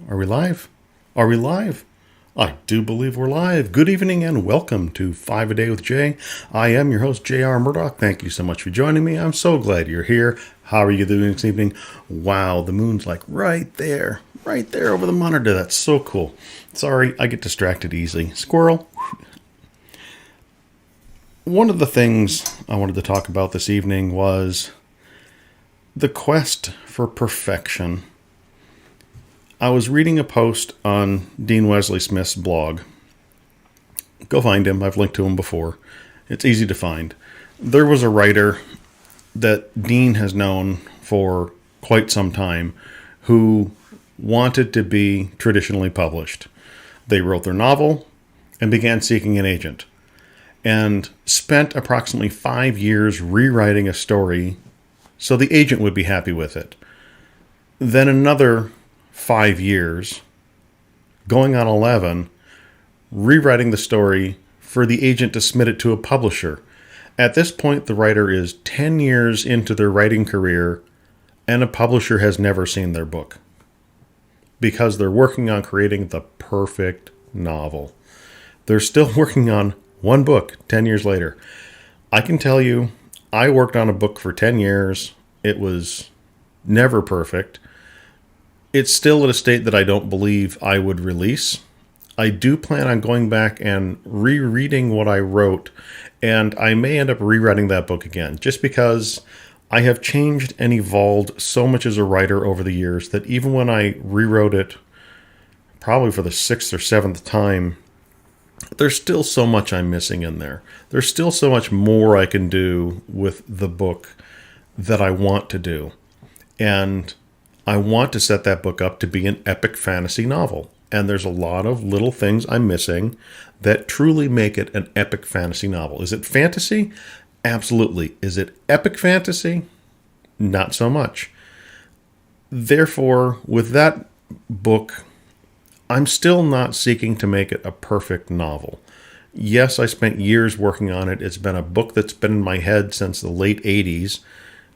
Are we live? Are we live? I do believe we're live. Good evening and welcome to 5 a Day with Jay. I am your host, J.R. Murdock. Thank you so much for joining me. I'm so glad you're here. How are you doing this evening? Wow, the moon's like right there over the monitor. That's so cool. Sorry, I get distracted easily. Squirrel. One of the things I wanted to talk about this evening was the quest for perfection. I was reading a post on Dean Wesley Smith's blog. Go find him. I've linked to him before. It's easy to find. There was a writer that Dean has known for quite some time who wanted to be traditionally published. They wrote their novel and began seeking an agent and spent approximately 5 years rewriting a story so the agent would be happy with it. Then another 5 years, going on 11, rewriting the story for the agent to submit it to a publisher. At this point, the writer is 10 years into their writing career, and a publisher has never seen their book because they're working on creating the perfect novel. They're still working on one book 10 years later. I can tell you, I worked on a book for 10 years. It was never perfect. It's still at a state that I don't believe I would release. I do plan on going back and rereading what I wrote, and I may end up rewriting that book again, just because I have changed and evolved so much as a writer over the years that even when I rewrote it, probably for the 6th or 7th time, there's still so much I'm missing in there. There's still so much more I can do with the book that I want to do. And I want to set that book up to be an epic fantasy novel. And there's a lot of little things I'm missing that truly make it an epic fantasy novel. Is it fantasy? Absolutely. Is it epic fantasy? Not so much. Therefore, with that book, I'm still not seeking to make it a perfect novel. Yes, I spent years working on it. It's been a book that's been in my head since the late 80s.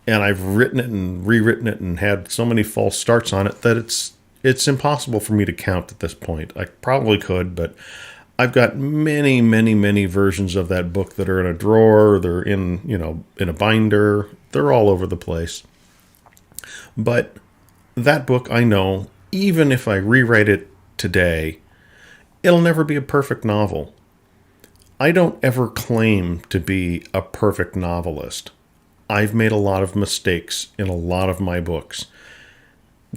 And I've written it and rewritten it and had so many false starts on it that it's impossible for me to count at this point. I probably could, but I've got many versions of that book that are in a drawer. They're in a binder. They're all over the place. But that book, I know, even if I rewrite it today, it'll never be a perfect novel. I don't ever claim to be a perfect novelist. I've made a lot of mistakes in a lot of my books.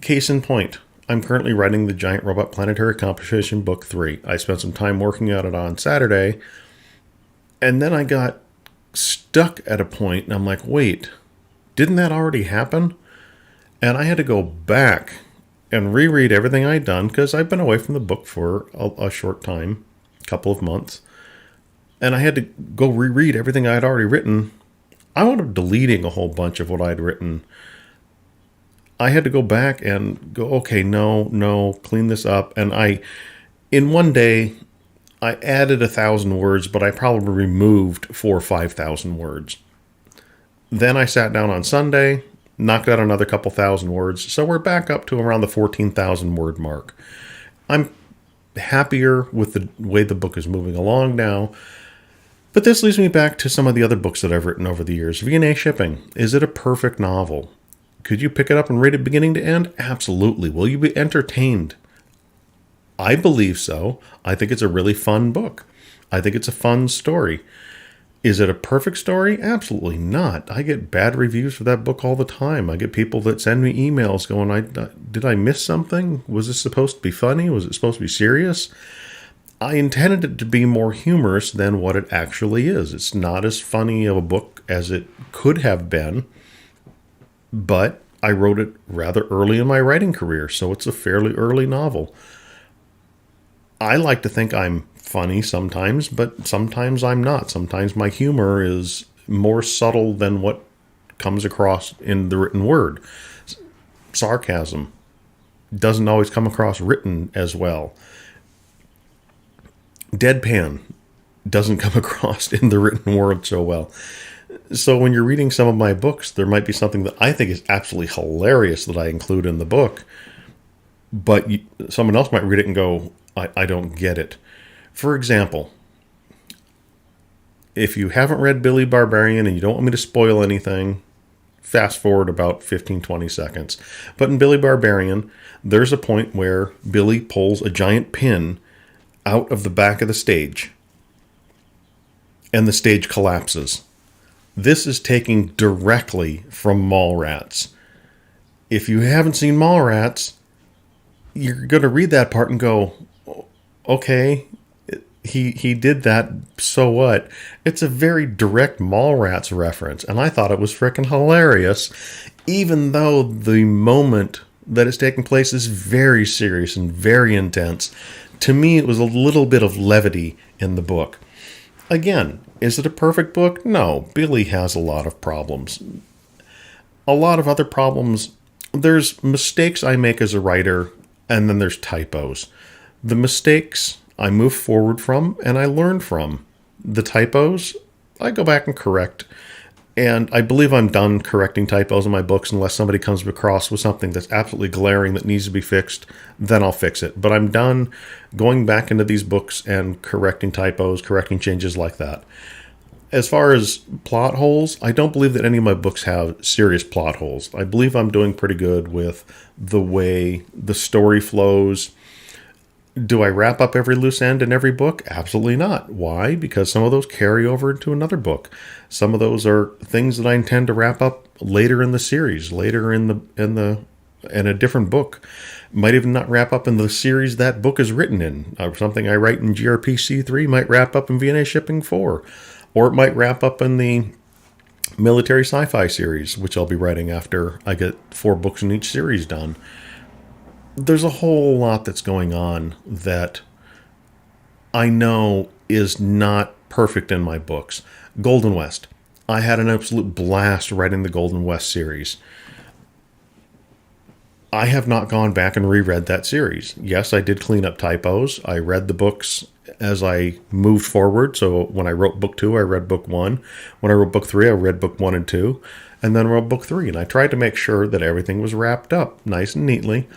Case in point, I'm currently writing the Giant Robot Planetary Competition Book 3. I spent some time working on it on Saturday, and then I got stuck at a point, and I'm like, wait, didn't that already happen? And I had to go back and reread everything I'd done, because I've been away from the book for a short time, a couple of months, and I had to go reread everything I had already written. I wound up deleting a whole bunch of what I'd written. I had to go back and go, okay, no, clean this up. And in one day, I added 1,000 words, but I probably removed 4,000 or 5,000 words. Then I sat down on Sunday, knocked out another couple thousand words. So we're back up to around the 14,000 word mark. I'm happier with the way the book is moving along now. But this leads me back to some of the other books that I've written over the years. V&A Shipping. Is it a perfect novel? Could you pick it up and read it beginning to end? Absolutely. Will you be entertained? I believe so. I think it's a really fun book. I think it's a fun story. Is it a perfect story? Absolutely not. I get bad reviews for that book all the time. I get people that send me emails going, did I miss something? Was this supposed to be funny? Was it supposed to be serious? I intended it to be more humorous than what it actually is. It's not as funny of a book as it could have been, but I wrote it rather early in my writing career, so it's a fairly early novel. I like to think I'm funny sometimes, but sometimes I'm not. Sometimes my humor is more subtle than what comes across in the written word. Sarcasm doesn't always come across written as well. Deadpan doesn't come across in the written word so well. So when you're reading some of my books, there might be something that I think is absolutely hilarious that I include in the book, but someone else might read it and go, I don't get it. For example, if you haven't read Billy Barbarian and you don't want me to spoil anything, fast forward about 15, 20 seconds. But in Billy Barbarian, there's a point where Billy pulls a giant pin out of the back of the stage, and the stage collapses. This is taking directly from Mallrats. If you haven't seen Mallrats, you're going to read that part and go, okay, he did that, so what? It's a very direct Mallrats reference, and I thought it was freaking hilarious, even though the moment that is taking place is very serious and very intense. To me, it was a little bit of levity in the book. Again, is it a perfect book? No. Billy has a lot of problems. A lot of other problems. There's mistakes I make as a writer, and then there's typos. The mistakes I move forward from and I learn from. The typos, I go back and correct. And I believe I'm done correcting typos in my books unless somebody comes across with something that's absolutely glaring that needs to be fixed, then I'll fix it. But I'm done going back into these books and correcting typos, correcting changes like that. As far as plot holes, I don't believe that any of my books have serious plot holes. I believe I'm doing pretty good with the way the story flows. Do I wrap up every loose end in every book? Absolutely not. Why? Because some of those carry over into another book. Some of those are things that I intend to wrap up later in the series, later in a different book. Might even not wrap up in the series that book is written in. Something I write in GRPC 3 might wrap up in VNA Shipping 4. Or it might wrap up in the military sci-fi series, which I'll be writing after I get 4 books in each series done. There's a whole lot that's going on that I know is not perfect in my books. Golden West. I had an absolute blast writing the Golden West series. I have not gone back and reread that series. Yes, I did clean up typos. I read the books as I moved forward. So when I wrote book 2, I read book 1. When I wrote book 3, I read book 1 and 2. And then I wrote book 3. And I tried to make sure that everything was wrapped up nice and neatly.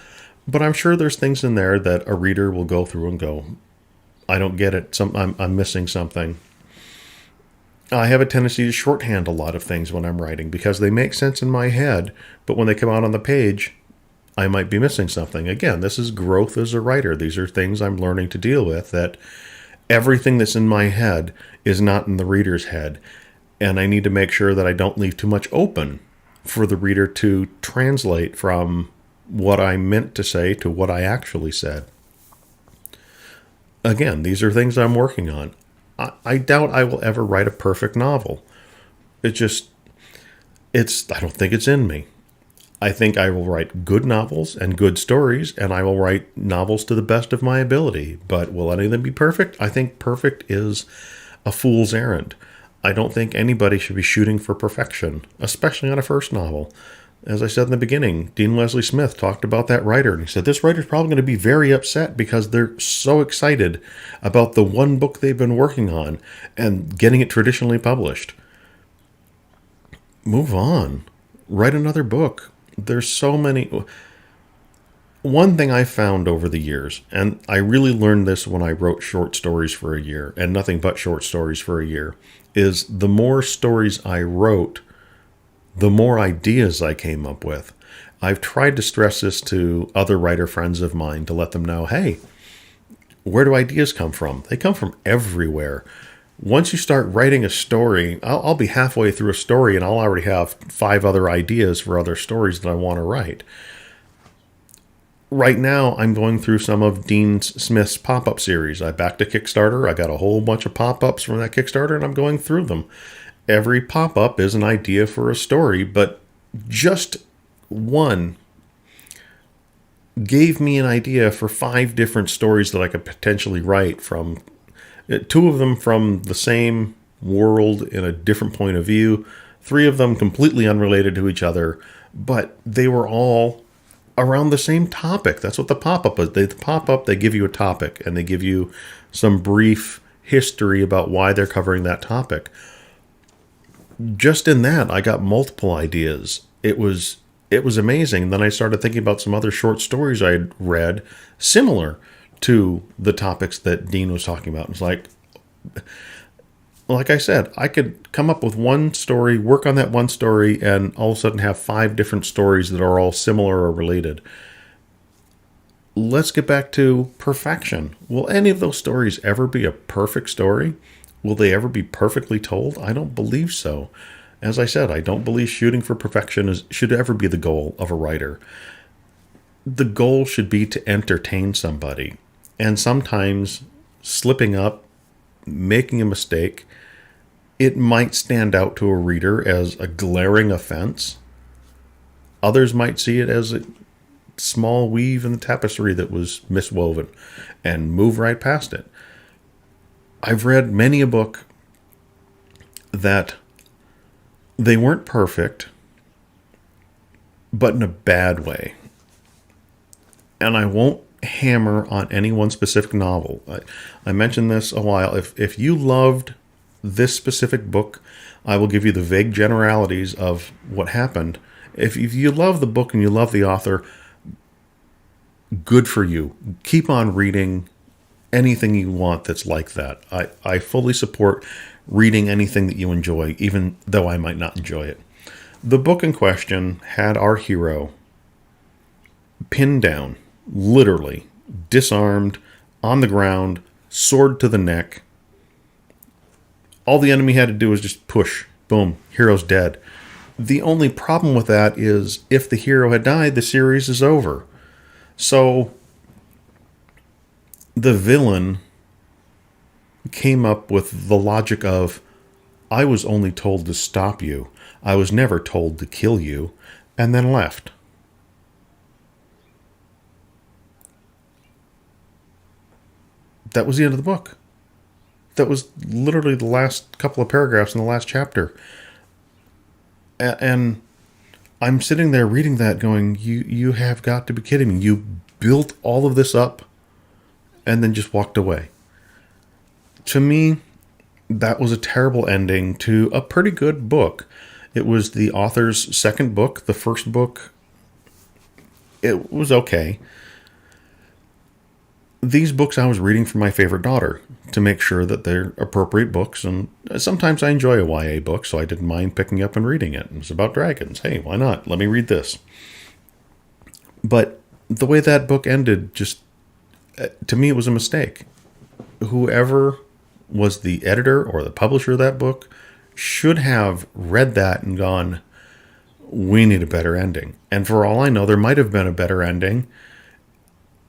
But I'm sure there's things in there that a reader will go through and go, I don't get it. I'm missing something. I have a tendency to shorthand a lot of things when I'm writing because they make sense in my head, but when they come out on the page, I might be missing something. Again, this is growth as a writer. These are things I'm learning to deal with, that everything that's in my head is not in the reader's head. And I need to make sure that I don't leave too much open for the reader to translate from what I meant to say to what I actually said. Again, these are things I'm working on. I doubt I will ever write a perfect novel. I don't think it's in me. I think I will write good novels and good stories, and I will write novels to the best of my ability. But will any of them be perfect? I think perfect is a fool's errand. I don't think anybody should be shooting for perfection, especially on a first novel. As I said in the beginning, Dean Wesley Smith talked about that writer, and he said this writer's probably going to be very upset because they're so excited about the one book they've been working on and getting it traditionally published. Move on. Write another book. There's so many. One thing I found over the years, and I really learned this when I wrote short stories for a year, and nothing but short stories for a year, is the more stories I wrote, the more ideas I came up with. I've tried to stress this to other writer friends of mine to let them know, hey, where do ideas come from? They come from everywhere. Once you start writing a story, I'll be halfway through a story and I'll already have 5 other ideas for other stories that I want to write. Right now, I'm going through some of Dean Smith's pop-up series. I backed a Kickstarter. I got a whole bunch of pop-ups from that Kickstarter, and I'm going through them. Every pop-up is an idea for a story, but just one gave me an idea for 5 different stories that I could potentially write from. 2 of them from the same world in a different point of view. 3 of them completely unrelated to each other, but they were all around the same topic. That's what the pop-up is. The pop-up, they give you a topic, and they give you some brief history about why they're covering that topic. Just in that, I got multiple ideas. It was it was amazing. And then I started thinking about some other short stories I had read similar to the topics that Dean was talking about. It's like I said, I could come up with one story, work on that one story, and all of a sudden have 5 different stories that are all similar or related. Let's get back to perfection. Will any of those stories ever be a perfect story? Will they ever be perfectly told? I don't believe so. As I said, I don't believe shooting for perfection should ever be the goal of a writer. The goal should be to entertain somebody. And sometimes slipping up, making a mistake, it might stand out to a reader as a glaring offense. Others might see it as a small weave in the tapestry that was miswoven and move right past it. I've read many a book that they weren't perfect, but in a bad way. And I won't hammer on any one specific novel. I mentioned this a while. If you loved this specific book, I will give you the vague generalities of what happened. If you love the book and you love the author, good for you. Keep on reading anything you want that's like that. I fully support reading anything that you enjoy, even though I might not enjoy it. The book in question had our hero pinned down, literally, disarmed, on the ground, sword to the neck. All the enemy had to do was just push. Boom, hero's dead. The only problem with that is if the hero had died, the series is over. So the villain came up with the logic of, I was only told to stop you. I was never told to kill you, and then left. That was the end of the book. That was literally the last couple of paragraphs in the last chapter. And I'm sitting there reading that going, you have got to be kidding me. You built all of this up and then just walked away. To me, that was a terrible ending to a pretty good book. It was the author's second book. The first book, it was okay. These books I was reading for my favorite daughter to make sure that they're appropriate books. And sometimes I enjoy a YA book, so I didn't mind picking up and reading it. It was about dragons. Hey, why not? Let me read this. But the way that book ended, just to me, it was a mistake. Whoever was the editor or the publisher of that book should have read that and gone, we need a better ending. And for all I know, there might have been a better ending,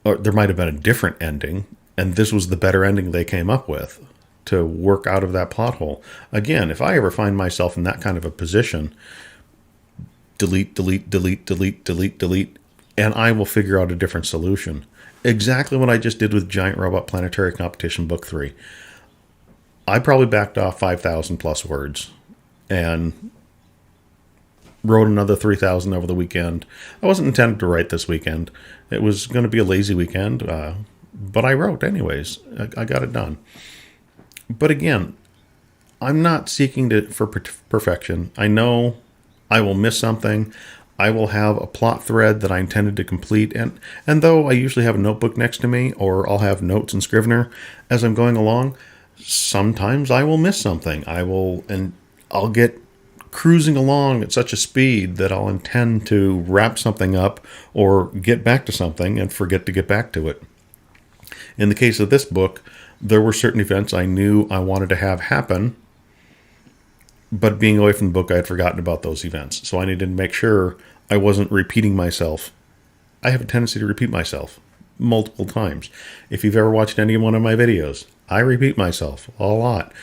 or there might have been a different ending, and this was the better ending they came up with to work out of that plot hole. Again, if I ever find myself in that kind of a position, delete, and I will figure out a different solution. Exactly what I just did with Giant Robot Planetary Competition Book 3. I probably backed off 5,000 plus words and wrote another 3,000 over the weekend. I wasn't intended to write this weekend. It was going to be a lazy weekend, but I wrote anyways. I got it done. But again, I'm not seeking for perfection. I know I will miss something. I will have a plot thread that I intended to complete. And though I usually have a notebook next to me, or I'll have notes and Scrivener as I'm going along, sometimes I will miss something. I'll get cruising along at such a speed that I'll intend to wrap something up or get back to something and forget to get back to it. In the case of this book, there were certain events I knew I wanted to have happen, but being away from the book, I had forgotten about those events. So I needed to make sure I wasn't repeating myself. I have a tendency to repeat myself multiple times. If you've ever watched any one of my videos, I repeat myself a lot.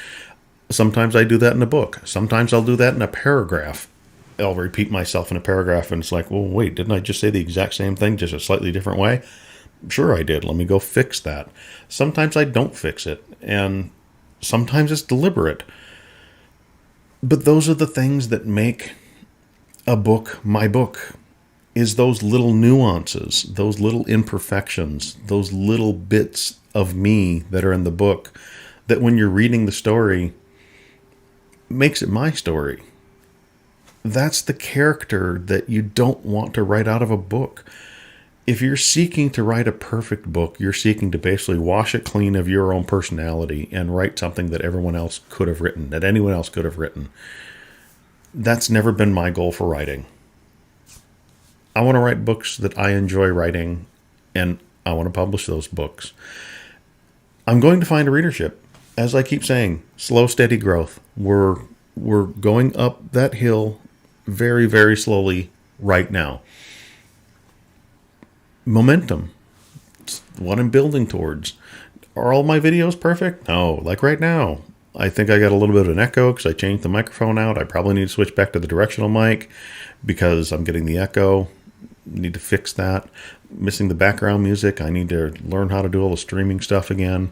Sometimes I do that in a book. Sometimes I'll do that in a paragraph. I'll repeat myself in a paragraph, and it's like, well, wait, didn't I just say the exact same thing, just a slightly different way? Sure I did. Let me go fix that. Sometimes I don't fix it, and sometimes it's deliberate. But those are the things that make a book my book, is those little nuances, those little imperfections, those little bits of me that are in the book that when you're reading the story makes it my story. That's the character that you don't want to write out of a book. If you're seeking to write a perfect book, you're seeking to basically wash it clean of your own personality and write something that everyone else could have written, that anyone else could have written. That's never been my goal for writing. I want to write books that I enjoy writing, and I want to publish those books. I'm going to find a readership. As I keep saying, slow, steady growth. We're going up that hill very, very slowly right now. Momentum. It's what I'm building towards. Are all my videos perfect? No. Like right now, I think I got a little bit of an echo because I changed the microphone out. I probably need to switch back to the directional mic because I'm getting the echo. Need to fix that. Missing the background music. I need to learn how to do all the streaming stuff again.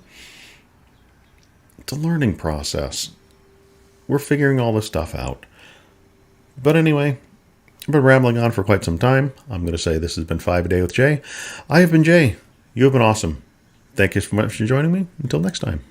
It's a learning process. We're figuring all this stuff out. But anyway, I've been rambling on for quite some time. I'm going to say this has been 5 a Day with Jay. I have been Jay. You have been awesome. Thank you so much for joining me. Until next time.